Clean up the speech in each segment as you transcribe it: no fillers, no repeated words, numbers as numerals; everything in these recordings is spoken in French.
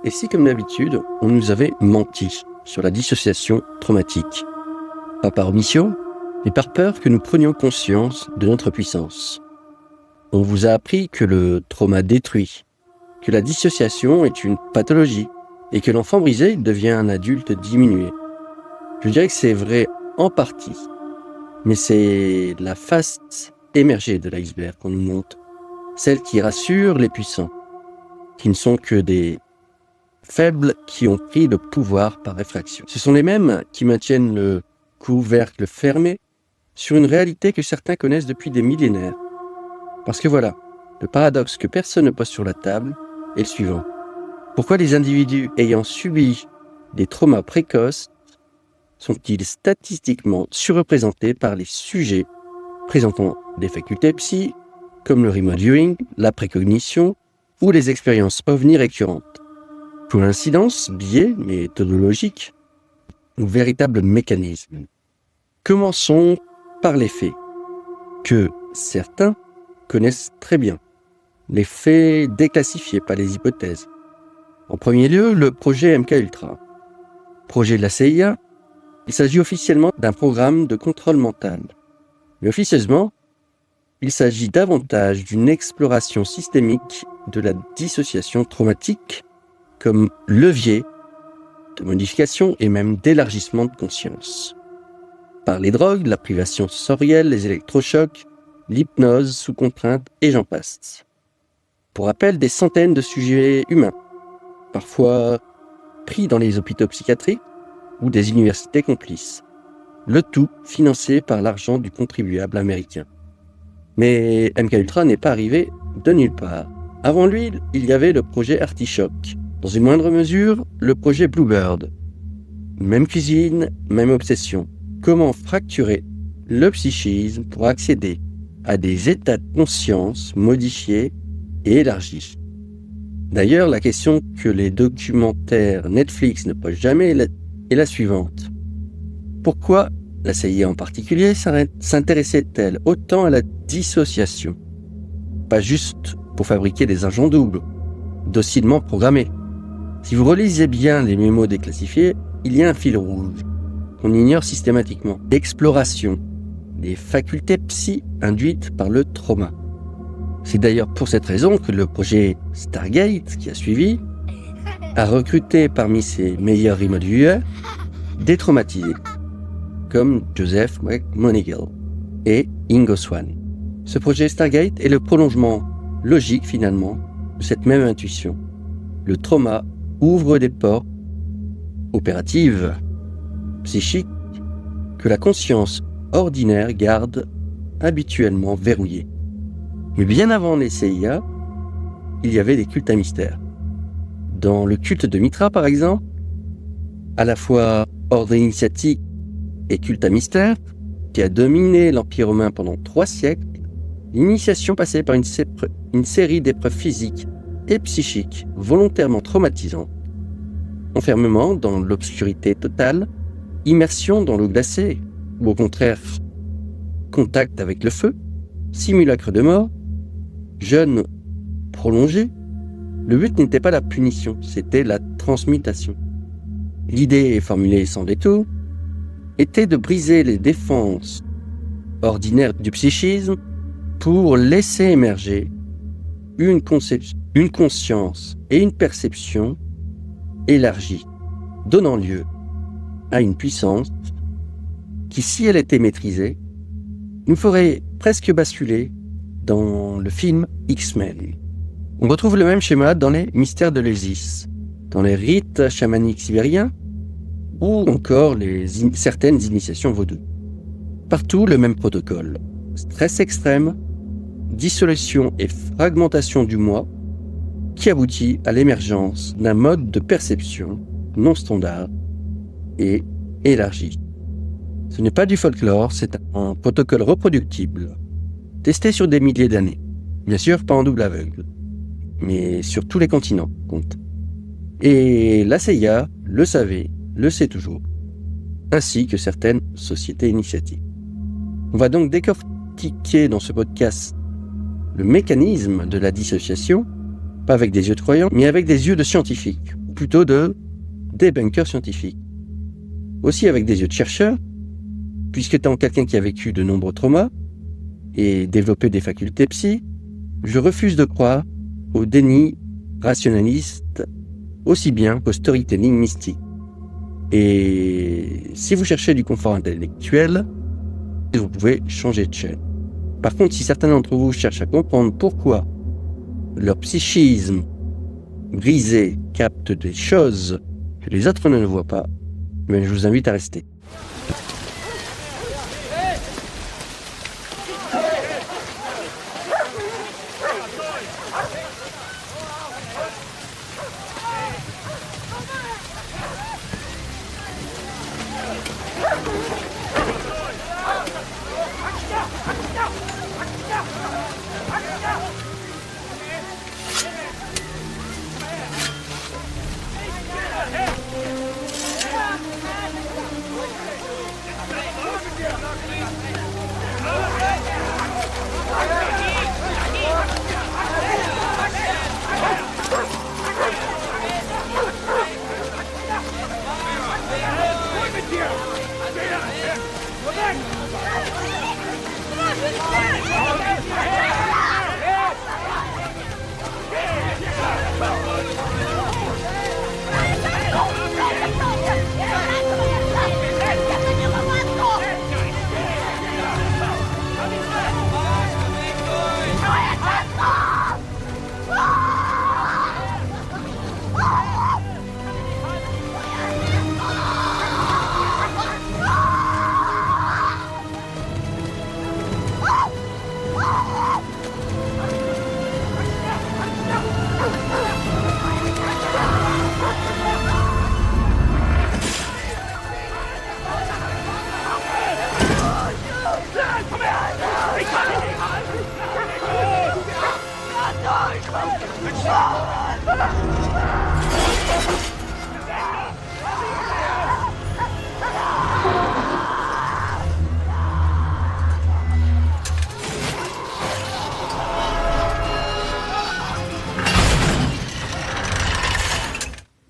Et si, comme d'habitude, on nous avait menti sur la dissociation traumatique? Pas par omission, mais par peur que nous prenions conscience de notre puissance. On vous a appris que le trauma détruit, que la dissociation est une pathologie, et que l'enfant brisé devient un adulte diminué. Je dirais que c'est vrai en partie, mais c'est la face émergée de l'iceberg qu'on nous montre, celle qui rassure les puissants, qui ne sont que des faibles qui ont pris le pouvoir par effraction. Ce sont les mêmes qui maintiennent le couvercle fermé sur une réalité que certains connaissent depuis des millénaires. Parce que voilà, le paradoxe que personne ne pose sur la table est le suivant. Pourquoi les individus ayant subi des traumas précoces sont-ils statistiquement surreprésentés par les sujets présentant des facultés psy, comme le remote viewing, la précognition ou les expériences ovni récurrentes? Coïncidence, biais méthodologique ou véritable mécanisme? Commençons par les faits, que certains connaissent très bien. Les faits déclassifiés, pas les hypothèses. En premier lieu, le projet MKUltra. Projet de la CIA, il s'agit officiellement d'un programme de contrôle mental. Mais officieusement, il s'agit davantage d'une exploration systémique de la dissociation traumatique comme levier de modification et même d'élargissement de conscience. Par les drogues, la privation sensorielle, les électrochocs, l'hypnose sous contrainte et j'en passe. Pour rappel, des centaines de sujets humains, parfois pris dans les hôpitaux psychiatriques ou des universités complices. Le tout financé par l'argent du contribuable américain. Mais MKUltra n'est pas arrivé de nulle part. Avant lui, il y avait le projet Artichoke. Dans une moindre mesure, le projet Bluebird. Même cuisine, même obsession. Comment fracturer le psychisme pour accéder à des états de conscience modifiés et élargis. D'ailleurs, la question que les documentaires Netflix ne posent jamais est la suivante. Pourquoi la CIA en particulier s'intéressait-elle autant à la dissociation? Pas juste pour fabriquer des agents doubles, docilement programmés. Si vous relisez bien les mémos déclassifiés, il y a un fil rouge qu'on ignore systématiquement. L'exploration des facultés psy induites par le trauma. C'est d'ailleurs pour cette raison que le projet Stargate, qui a suivi, a recruté parmi ses meilleurs remote viewers des traumatisés, comme Joseph McMonigal et Ingo Swann. Ce projet Stargate est le prolongement logique finalement de cette même intuition. Le trauma ouvre des portes opératives, psychiques, que la conscience ordinaire garde habituellement verrouillées. Mais bien avant les CIA, il y avait des cultes à mystère. Dans le culte de Mitra, par exemple, à la fois ordre initiatique et culte à mystère, qui a dominé l'Empire romain pendant 3 siècles, l'initiation passait par une série d'épreuves physiques et psychiques volontairement traumatisantes. Enfermement dans l'obscurité totale, immersion dans l'eau glacée, ou au contraire, contact avec le feu, simulacre de mort, jeûne prolongé. Le but n'était pas la punition, c'était la transmutation. L'idée, formulée sans détour, était de briser les défenses ordinaires du psychisme pour laisser émerger une conscience et une perception élargie, donnant lieu à une puissance qui, si elle était maîtrisée, nous ferait presque basculer dans le film X-Men. On retrouve le même schéma dans les mystères de l'Isis, dans les rites chamaniques sibériens ou encore certaines initiations vaudou. Partout le même protocole. Stress extrême, dissolution et fragmentation du moi qui aboutit à l'émergence d'un mode de perception non standard et élargi. Ce n'est pas du folklore, c'est un protocole reproductible, testé sur des milliers d'années. Bien sûr, pas en double aveugle, mais sur tous les continents, compte. Et la CIA le savait, le sait toujours, ainsi que certaines sociétés initiatiques. On va donc décortiquer dans ce podcast le mécanisme de la dissociation, pas avec des yeux de croyants, mais avec des yeux de scientifiques, plutôt de débunker scientifique. Aussi avec des yeux de chercheur, puisqu'étant quelqu'un qui a vécu de nombreux traumas et développé des facultés psy, je refuse de croire au déni rationaliste aussi bien qu'au storytelling mystique. Et si vous cherchez du confort intellectuel, vous pouvez changer de chaîne. Par contre, si certains d'entre vous cherchent à comprendre pourquoi leur psychisme brisé capte des choses que les autres ne voient pas, je vous invite à rester.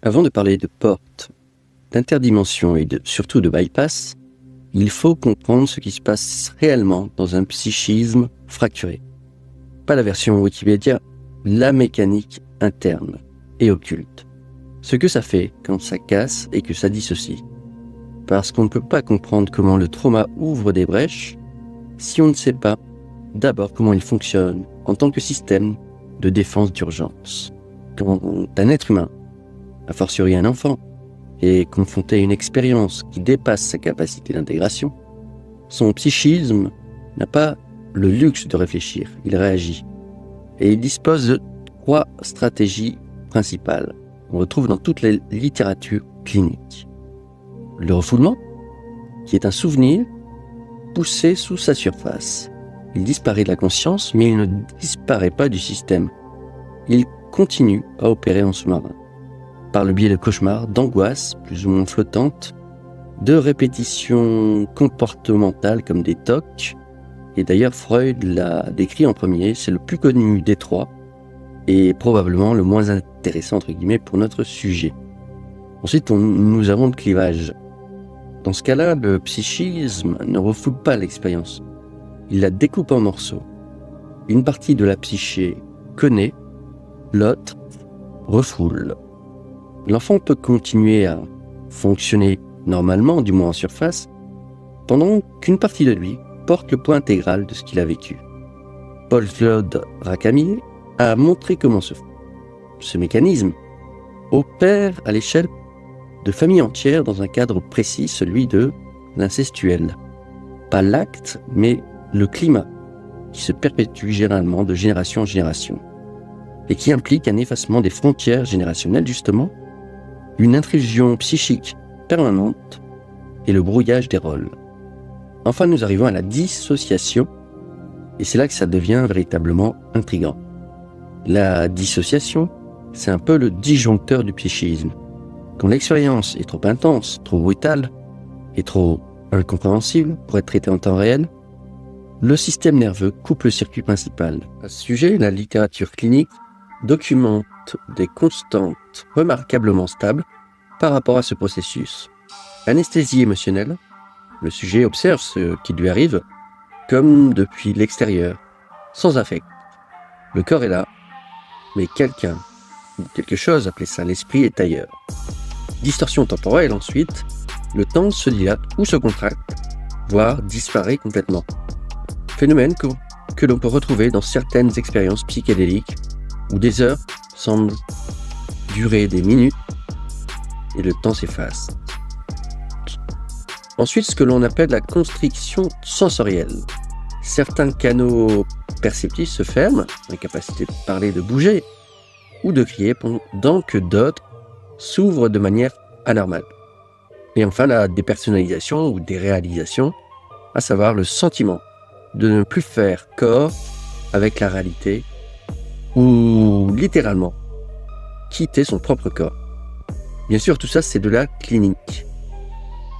Avant de parler de porte, d'interdimension et surtout de bypass, il faut comprendre ce qui se passe réellement dans un psychisme fracturé. Pas la version Wikipédia, la mécanique interne et occulte. Ce que ça fait quand ça casse et que ça dissocie. Parce qu'on ne peut pas comprendre comment le trauma ouvre des brèches si on ne sait pas d'abord comment il fonctionne en tant que système de défense d'urgence. Quand un être humain, a fortiori un enfant, est confronté à une expérience qui dépasse sa capacité d'intégration, son psychisme n'a pas le luxe de réfléchir, il réagit. Et il dispose de 3 stratégies principales qu'on retrouve dans toutes les littératures cliniques. Le refoulement, qui est un souvenir poussé sous sa surface. Il disparaît de la conscience, mais il ne disparaît pas du système. Il continue à opérer en sous-marin, par le biais de cauchemars, d'angoisses plus ou moins flottantes, de répétitions comportementales comme des TOC. Et d'ailleurs, Freud l'a décrit en premier, c'est le plus connu des 3, et probablement le moins intéressant, entre guillemets, pour notre sujet. Ensuite, nous avons le clivage. Dans ce cas-là, le psychisme ne refoule pas l'expérience. Il la découpe en morceaux. Une partie de la psyché connaît, l'autre refoule. L'enfant peut continuer à fonctionner normalement, du moins en surface, pendant qu'une partie de lui porte le poids intégral de ce qu'il a vécu. Paul-Claude Racamier a montré comment ce mécanisme opère à l'échelle de familles entières dans un cadre précis, celui de l'incestuel. Pas l'acte, mais le climat, qui se perpétue généralement de génération en génération, et qui implique un effacement des frontières générationnelles justement, une intrusion psychique permanente et le brouillage des rôles. Enfin, nous arrivons à la dissociation, et c'est là que ça devient véritablement intriguant. La dissociation, c'est un peu le disjoncteur du psychisme. Quand l'expérience est trop intense, trop brutale et trop incompréhensible pour être traitée en temps réel, le système nerveux coupe le circuit principal. À ce sujet, la littérature clinique documente des constantes remarquablement stables par rapport à ce processus. Anesthésie émotionnelle, le sujet observe ce qui lui arrive comme depuis l'extérieur, sans affect. Le corps est là, mais quelqu'un ou quelque chose, appelez ça l'esprit, est ailleurs. Distorsion temporelle ensuite, le temps se dilate ou se contracte, voire disparaît complètement. Phénomène que l'on peut retrouver dans certaines expériences psychédéliques où des heures semblent durer des minutes et le temps s'efface. Ensuite, ce que l'on appelle la constriction sensorielle. Certains canaux perceptifs se ferment, incapacité de parler, de bouger ou de crier, pendant que d'autres s'ouvrent de manière anormale. Et enfin, la dépersonnalisation ou déréalisation, à savoir le sentiment de ne plus faire corps avec la réalité ou littéralement quitter son propre corps. Bien sûr, tout ça, c'est de la clinique.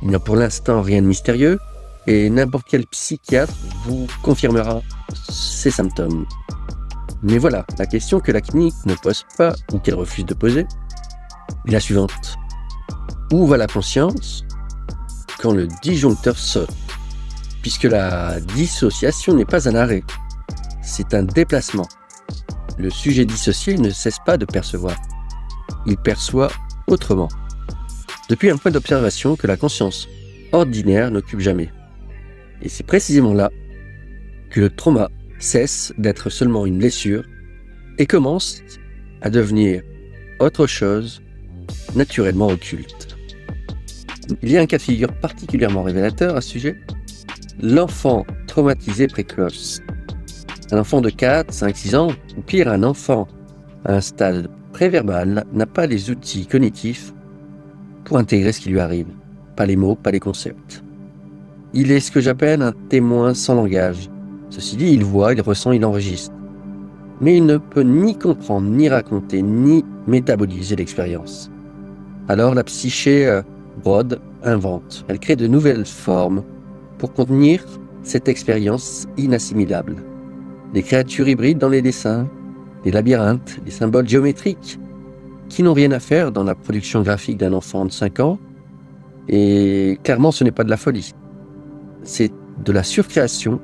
Il n'y a pour l'instant rien de mystérieux et n'importe quel psychiatre vous confirmera ces symptômes. Mais voilà, la question que la clinique ne pose pas ou qu'elle refuse de poser est la suivante. Où va la conscience quand le disjoncteur saute? Puisque la dissociation n'est pas un arrêt, c'est un déplacement. Le sujet dissocié ne cesse pas de percevoir. Il perçoit autrement. Depuis un point d'observation que la conscience ordinaire n'occupe jamais. Et c'est précisément là que le trauma cesse d'être seulement une blessure et commence à devenir autre chose, naturellement occulte. Il y a un cas de figure particulièrement révélateur à ce sujet, l'enfant traumatisé précoce. Un enfant de 4, 5, 6 ans, ou pire un enfant à un stade préverbal, n'a pas les outils cognitifs pour intégrer ce qui lui arrive. Pas les mots, pas les concepts. Il est ce que j'appelle un témoin sans langage. Ceci dit, il voit, il ressent, il enregistre. Mais il ne peut ni comprendre, ni raconter, ni métaboliser l'expérience. Alors la psyché brode, invente. Elle crée de nouvelles formes pour contenir cette expérience inassimilable. Des créatures hybrides dans les dessins, des labyrinthes, des symboles géométriques qui n'ont rien à faire dans la production graphique d'un enfant de 5 ans. Et clairement, ce n'est pas de la folie. C'est de la surcréation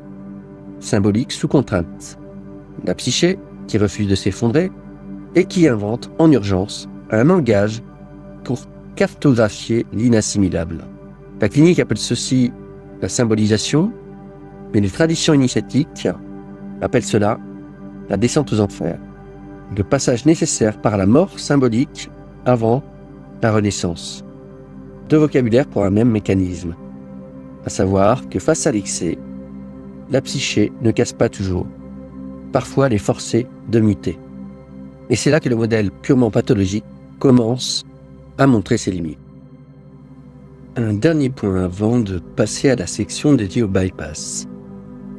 symbolique sous contrainte. La psyché qui refuse de s'effondrer et qui invente en urgence un langage pour cartographier l'inassimilable. La clinique appelle ceci la symbolisation, mais les traditions initiatiques appellent cela la descente aux enfers, le passage nécessaire par la mort symbolique avant la renaissance. Deux vocabulaires pour un même mécanisme, à savoir que face à l'excès, la psyché ne casse pas toujours. Parfois, elle est forcée de muter. Et c'est là que le modèle purement pathologique commence à montrer ses limites. Un dernier point avant de passer à la section dédiée au bypass.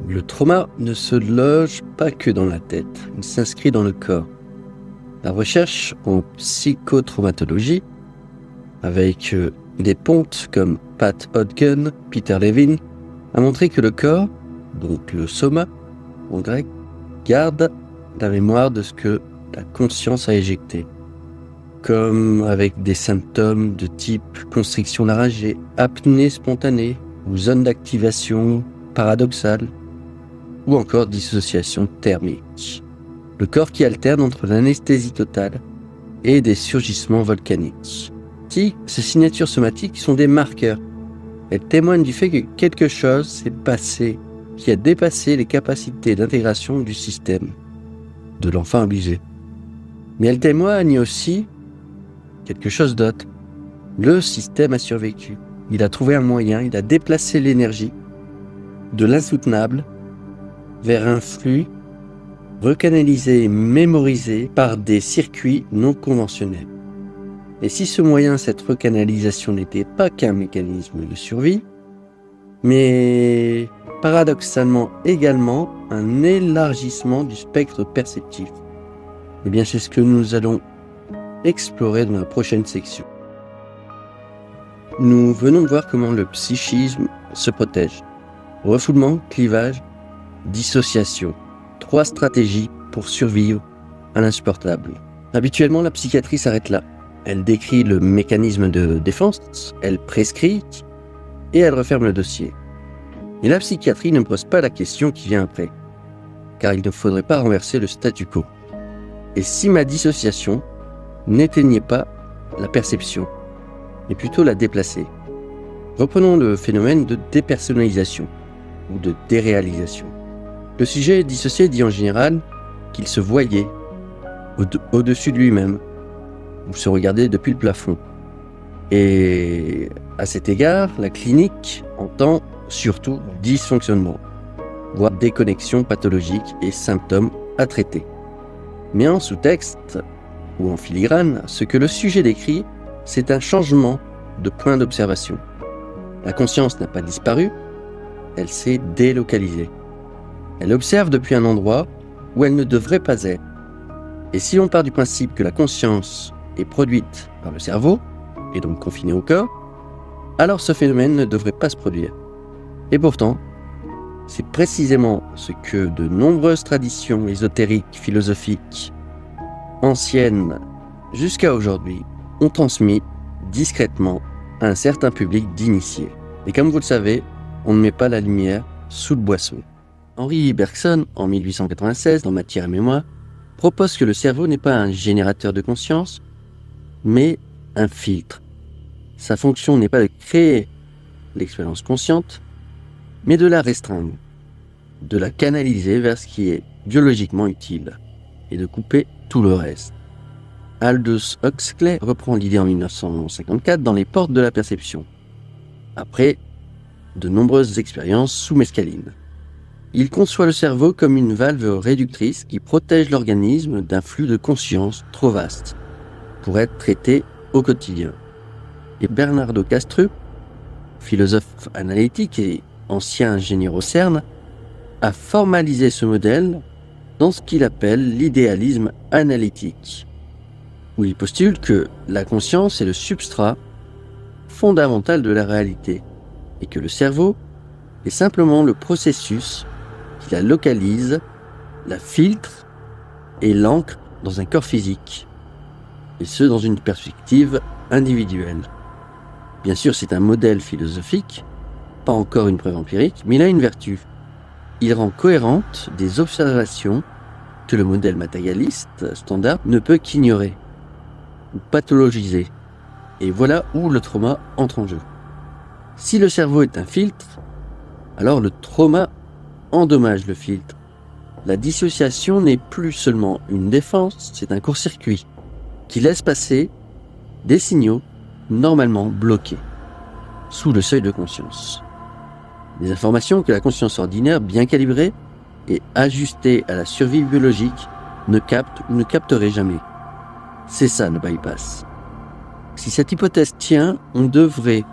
Le trauma ne se loge pas que dans la tête, il s'inscrit dans le corps. La recherche en psychotraumatologie, avec des pontes comme Pat Hodgkin, Peter Levine, a montré que le corps, donc le soma en grec, garde la mémoire de ce que la conscience a éjecté, comme avec des symptômes de type constriction laryngée, apnée spontanée ou zone d'activation paradoxale, ou encore dissociation thermique. Le corps qui alterne entre l'anesthésie totale et des surgissements volcaniques. Ces signatures somatiques sont des marqueurs. Elles témoignent du fait que quelque chose s'est passé, qui a dépassé les capacités d'intégration du système, de l'enfant abusé. Mais elles témoignent aussi quelque chose d'autre. Le système a survécu. Il a trouvé un moyen, il a déplacé l'énergie de l'insoutenable vers un flux recanalisé et mémorisé par des circuits non conventionnels. Et si ce moyen, cette recanalisation n'était pas qu'un mécanisme de survie, mais paradoxalement également un élargissement du spectre perceptif, eh bien c'est ce que nous allons explorer dans la prochaine section. Nous venons de voir comment le psychisme se protège. Refoulement, clivage, dissociation. 3 stratégies pour survivre à l'insupportable. Habituellement, la psychiatrie s'arrête là. Elle décrit le mécanisme de défense, elle prescrit et elle referme le dossier. Mais la psychiatrie ne pose pas la question qui vient après, car il ne faudrait pas renverser le statu quo. Et si ma dissociation n'éteignait pas la perception, mais plutôt la déplaçait? Reprenons le phénomène de dépersonnalisation ou de déréalisation. Le sujet dissocié dit en général qu'il se voyait au-dessus de lui-même ou se regardait depuis le plafond. Et à cet égard, la clinique entend surtout dysfonctionnement, voire déconnexion pathologique et symptômes à traiter. Mais en sous-texte ou en filigrane, ce que le sujet décrit, c'est un changement de point d'observation. La conscience n'a pas disparu, elle s'est délocalisée. Elle observe depuis un endroit où elle ne devrait pas être. Et si l'on part du principe que la conscience est produite par le cerveau, et donc confinée au corps, alors ce phénomène ne devrait pas se produire. Et pourtant, c'est précisément ce que de nombreuses traditions ésotériques, philosophiques, anciennes jusqu'à aujourd'hui, ont transmis discrètement à un certain public d'initiés. Et comme vous le savez, on ne met pas la lumière sous le boisseau. Henri Bergson, en 1896, dans Matière et Mémoire, propose que le cerveau n'est pas un générateur de conscience, mais un filtre. Sa fonction n'est pas de créer l'expérience consciente, mais de la restreindre, de la canaliser vers ce qui est biologiquement utile, et de couper tout le reste. Aldous Huxley reprend l'idée en 1954 dans Les Portes de la Perception, après de nombreuses expériences sous mescaline. Il conçoit le cerveau comme une valve réductrice qui protège l'organisme d'un flux de conscience trop vaste pour être traité au quotidien. Et Bernardo Kastrup, philosophe analytique et ancien ingénieur au CERN, a formalisé ce modèle dans ce qu'il appelle l'idéalisme analytique, où il postule que la conscience est le substrat fondamental de la réalité et que le cerveau est simplement le processus qui la localise, la filtre et l'ancre dans un corps physique, et ce dans une perspective individuelle. Bien sûr, c'est un modèle philosophique, pas encore une preuve empirique, mais il a une vertu. Il rend cohérentes des observations que le modèle matérialiste standard ne peut qu'ignorer ou pathologiser. Et voilà où le trauma entre en jeu. Si le cerveau est un filtre, alors le trauma endommage le filtre. La dissociation n'est plus seulement une défense, c'est un court-circuit qui laisse passer des signaux normalement bloqués sous le seuil de conscience. Des informations que la conscience ordinaire, bien calibrée et ajustée à la survie biologique, ne capte ou ne capterait jamais. C'est ça le bypass. Si cette hypothèse tient, on devrait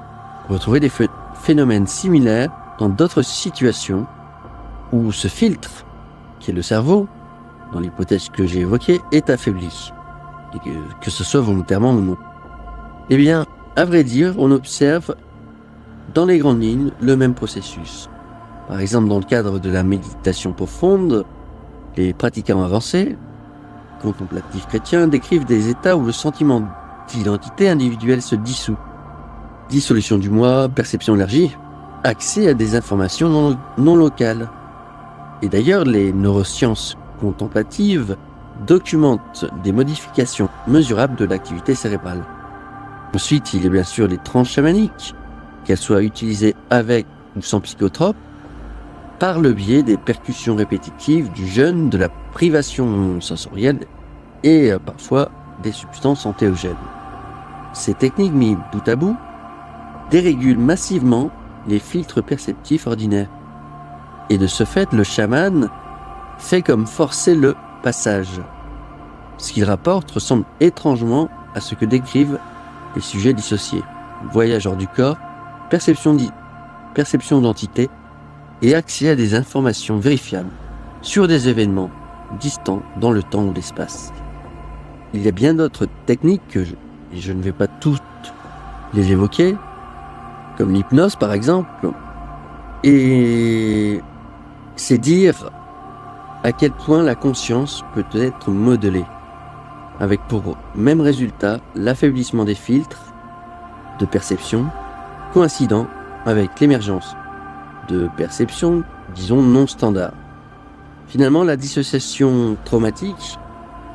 retrouver des phénomènes similaires dans d'autres situations où ce filtre, qui est le cerveau, dans l'hypothèse que j'ai évoquée, est affaibli, et que ce soit volontairement ou non. Eh bien, à vrai dire, on observe dans les grandes lignes le même processus. Par exemple, dans le cadre de la méditation profonde, les pratiquants avancés, contemplatifs chrétiens, décrivent des états où le sentiment d'identité individuelle se dissout. Dissolution du moi, perception élargie, accès à des informations non locales. Et d'ailleurs, les neurosciences contemplatives documentent des modifications mesurables de l'activité cérébrale. Ensuite, il y a bien sûr les transes chamaniques, qu'elles soient utilisées avec ou sans psychotrope, par le biais des percussions répétitives du jeûne, de la privation sensorielle et parfois des substances antéogènes. Ces techniques mises bout à bout dérégulent massivement les filtres perceptifs ordinaires. Et de ce fait, le chaman fait comme forcer le passage. Ce qu'il rapporte ressemble étrangement à ce que décrivent les sujets dissociés. Voyage hors du corps, perception d'entité et accès à des informations vérifiables sur des événements distants dans le temps ou l'espace. Il y a bien d'autres techniques et je ne vais pas toutes les évoquer, comme l'hypnose par exemple, et c'est dire à quel point la conscience peut être modelée. avec pour même résultat l'affaiblissement des filtres de perception, coïncidant avec l'émergence de perceptions, disons, non standards. Finalement, la dissociation traumatique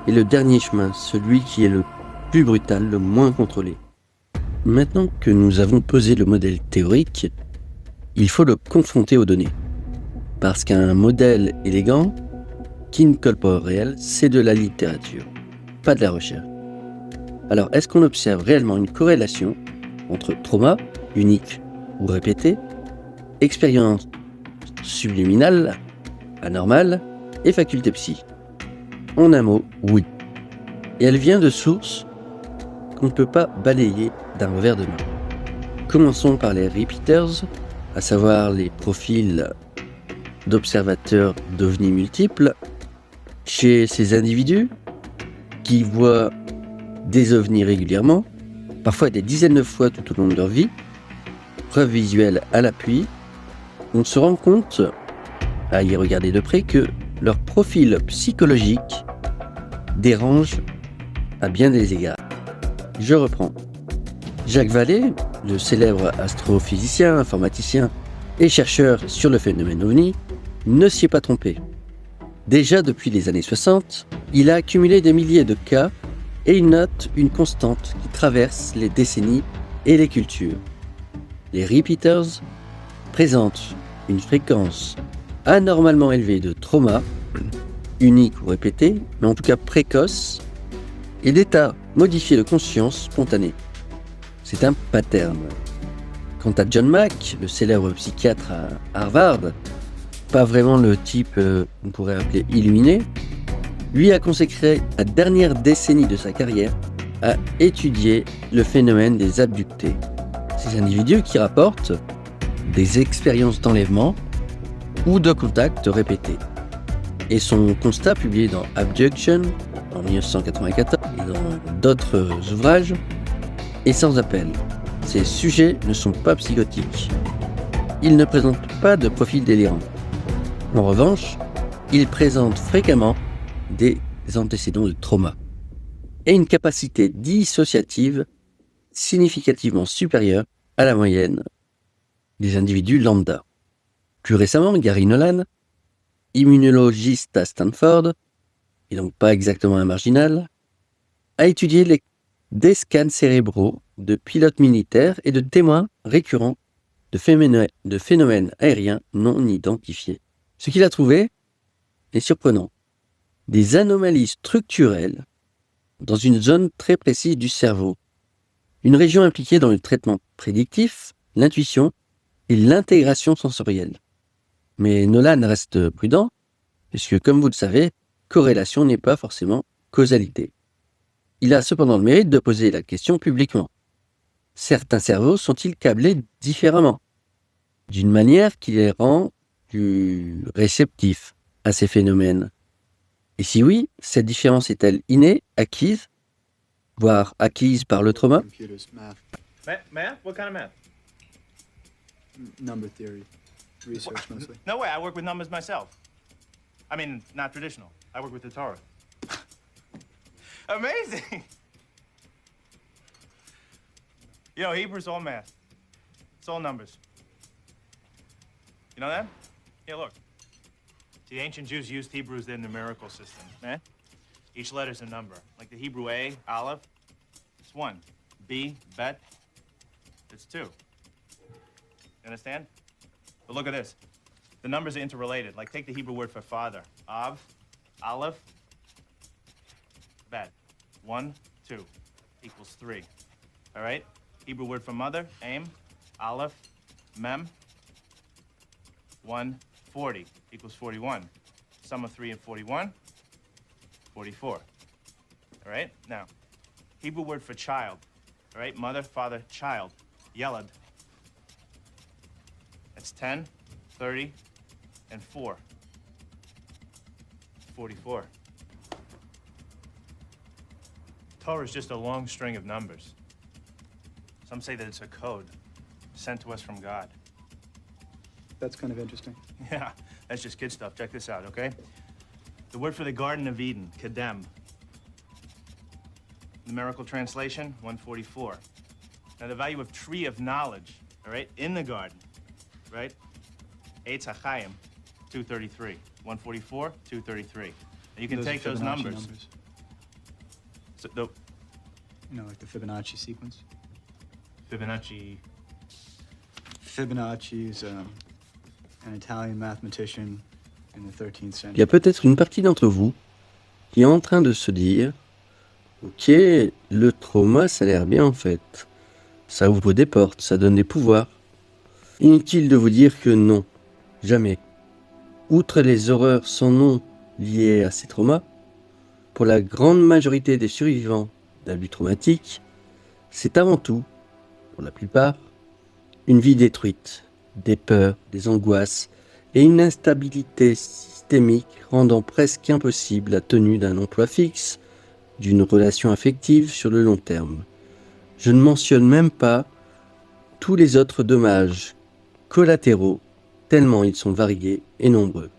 est le dernier chemin, celui qui est le plus brutal, le moins contrôlé. Maintenant que nous avons posé le modèle théorique, il faut le confronter aux données. Parce qu'un modèle élégant, qui ne colle pas au réel, c'est de la littérature, pas de la recherche. Alors, est-ce qu'on observe réellement une corrélation entre trauma, unique ou répété, expérience subliminale, anormale et faculté psy? En un mot, oui. Et elle vient de sources qu'on ne peut pas balayer d'un revers de main. Commençons par les repeaters, à savoir les profils d'observateurs d'ovnis multiples. Chez ces individus qui voient des ovnis régulièrement, parfois des dizaines de fois tout au long de leur vie, preuve visuelle à l'appui, on se rend compte, à y regarder de près, que leur profil psychologique dérange à bien des égards. Je reprends. Jacques Vallée, le célèbre astrophysicien, informaticien et chercheur sur le phénomène OVNI, ne s'y est pas trompé. Déjà depuis les années 60, il a accumulé des milliers de cas et il note une constante qui traverse les décennies et les cultures. Les repeaters présentent une fréquence anormalement élevée de trauma, unique ou répété, mais en tout cas précoce, et d'états modifiés de conscience spontanée. C'est un pattern. Quant à John Mack, le célèbre psychiatre à Harvard, pas vraiment le type qu'on pourrait appeler illuminé, lui a consacré la dernière décennie de sa carrière à étudier le phénomène des abductés. Ces individus qui rapportent des expériences d'enlèvement ou de contacts répétés. Et son constat, publié dans Abduction en 1994 et dans d'autres ouvrages, est sans appel. Ces sujets ne sont pas psychotiques. Ils ne présentent pas de profil délirant. En revanche, ils présentent fréquemment des antécédents de trauma et une capacité dissociative significativement supérieure à la moyenne des individus lambda. Plus récemment, Gary Nolan, immunologiste à Stanford, et donc pas exactement un marginal, a étudié des scans cérébraux de pilotes militaires et de témoins récurrents de phénomènes aériens non identifiés. Ce qu'il a trouvé est surprenant. Des anomalies structurelles dans une zone très précise du cerveau. Une région impliquée dans le traitement prédictif, l'intuition et l'intégration sensorielle. Mais Nolan reste prudent, puisque comme vous le savez, corrélation n'est pas forcément causalité. Il a cependant le mérite de poser la question publiquement. Certains cerveaux sont-ils câblés différemment, d'une manière qui les rend plus réceptifs à ces phénomènes? Et si oui, cette différence est-elle innée, acquise, voire acquise par le trauma? Math? What kind of math? Number theory. Research mostly. No way, I work with numbers myself. I mean, not traditional. I work with the Torah. Amazing! You know, Hebrew's all math. It's all numbers. You know that? Yeah, look. The ancient Jews used Hebrew as their numerical system, eh? Each letter's a number. Like the Hebrew A, Aleph, it's 1. B, Bet, it's 2. You understand? But look at this. The numbers are interrelated. Like, take the Hebrew word for father. Av, Aleph, Bet. 1, 2 equals 3. All right? Hebrew word for mother, Aim, Aleph, Mem. 1, 40 equals 41. Sum of 3 and 41, 44. All right? Now, Hebrew word for child. All right? Mother, father, child. Yelad. That's 10, 30, and 4. 44. Torah is just a long string of numbers. Some say that it's a code sent to us from God. That's kind of interesting. Yeah, that's just kid stuff. Check this out, okay? The word for the Garden of Eden, Kedem. numerical translation, 144. Now the value of tree of knowledge, all right, in the garden, right? Eitz HaChaim, 233. 144, 233. Now you can Those are take those Fibonacci numbers. So the You know, like the Fibonacci sequence. Fibonacci. Fibonacci is an Italian mathematician in the 13th Il y century. a peut-être une partie d'entre vous qui est en train de se dire « Ok, le trauma, ça a l'air bien en fait. Ça ouvre des portes, ça donne des pouvoirs. » Inutile de vous dire que non, jamais. Outre les horreurs sans nom liées à ces traumas, pour la grande majorité des survivants d'abus traumatiques, c'est avant tout, pour la plupart, une vie détruite, des peurs, des angoisses et une instabilité systémique rendant presque impossible la tenue d'un emploi fixe, d'une relation affective sur le long terme. Je ne mentionne même pas tous les autres dommages collatéraux, tellement ils sont variés et nombreux.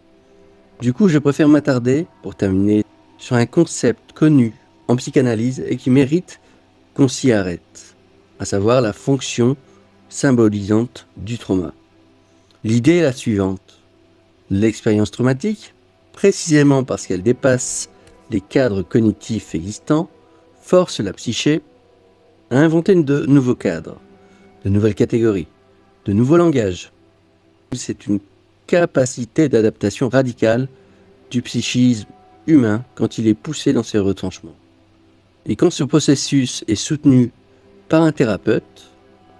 Du coup, je préfère m'attarder, pour terminer, sur un concept connu en psychanalyse et qui mérite qu'on s'y arrête, à savoir la fonction symbolisante du trauma. L'idée est la suivante. L'expérience traumatique, précisément parce qu'elle dépasse les cadres cognitifs existants, force la psyché à inventer de nouveaux cadres, de nouvelles catégories, de nouveaux langages. C'est une capacité d'adaptation radicale du psychisme humain quand il est poussé dans ses retranchements. Et quand ce processus est soutenu par un thérapeute,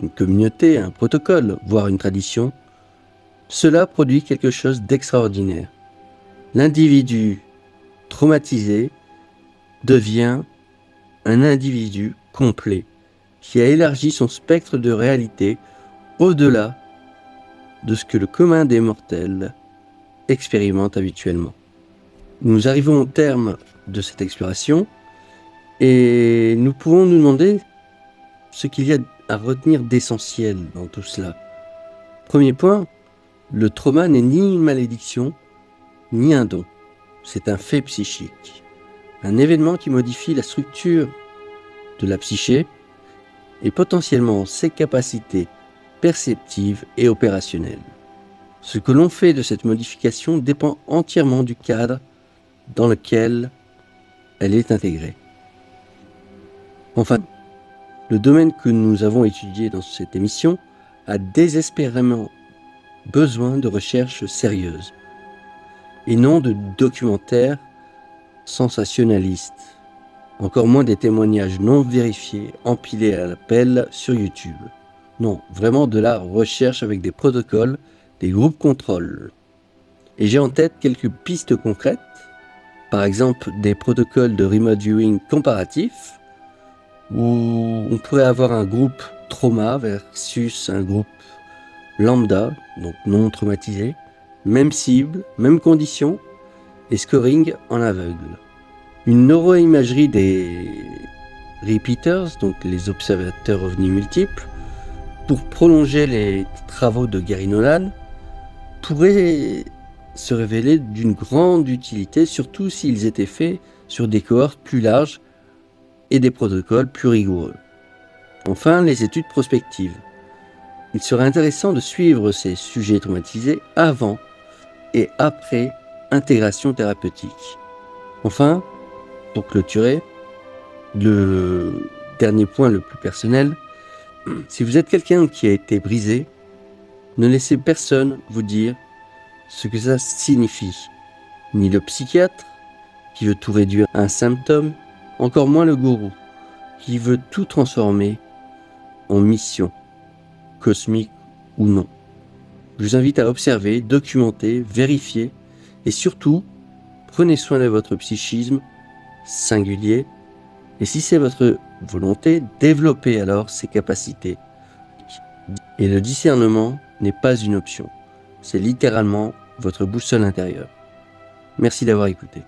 une communauté, un protocole, voire une tradition, cela produit quelque chose d'extraordinaire. L'individu traumatisé devient un individu complet qui a élargi son spectre de réalité au-delà de ce que le commun des mortels expérimente habituellement. Nous arrivons au terme de cette exploration et nous pouvons nous demander ce qu'il y a à retenir d'essentiel dans tout cela. Premier point, le trauma n'est ni une malédiction, ni un don. C'est un fait psychique, un événement qui modifie la structure de la psyché et potentiellement ses capacités perceptives et opérationnelles. Ce que l'on fait de cette modification dépend entièrement du cadre dans lequel elle est intégrée. Enfin, le domaine que nous avons étudié dans cette émission a désespérément besoin de recherches sérieuses et non de documentaires sensationnalistes, encore moins des témoignages non vérifiés empilés à la pelle sur YouTube. Non, vraiment de la recherche avec des protocoles, des groupes contrôle. Et j'ai en tête quelques pistes concrètes, par exemple des protocoles de remote viewing comparatifs, où on pourrait avoir un groupe trauma versus un groupe lambda, donc non traumatisé, même cible, même conditions, et scoring en aveugle. Une neuroimagerie des repeaters, donc les observateurs ovnis multiples, pour prolonger les travaux de Gary Nolan, pourrait se révéler d'une grande utilité, surtout s'ils étaient faits sur des cohortes plus larges et des protocoles plus rigoureux. Enfin, les études prospectives. Il serait intéressant de suivre ces sujets traumatisés avant et après intégration thérapeutique. Enfin, pour clôturer, le dernier point le plus personnel, si vous êtes quelqu'un qui a été brisé, ne laissez personne vous dire ce que ça signifie. Ni le psychiatre, qui veut tout réduire à un symptôme, encore moins le gourou, qui veut tout transformer en mission, cosmique ou non. Je vous invite à observer, documenter, vérifier et surtout, prenez soin de votre psychisme singulier et si c'est votre volonté, développez alors ses capacités. Et le discernement n'est pas une option, c'est littéralement votre boussole intérieure. Merci d'avoir écouté.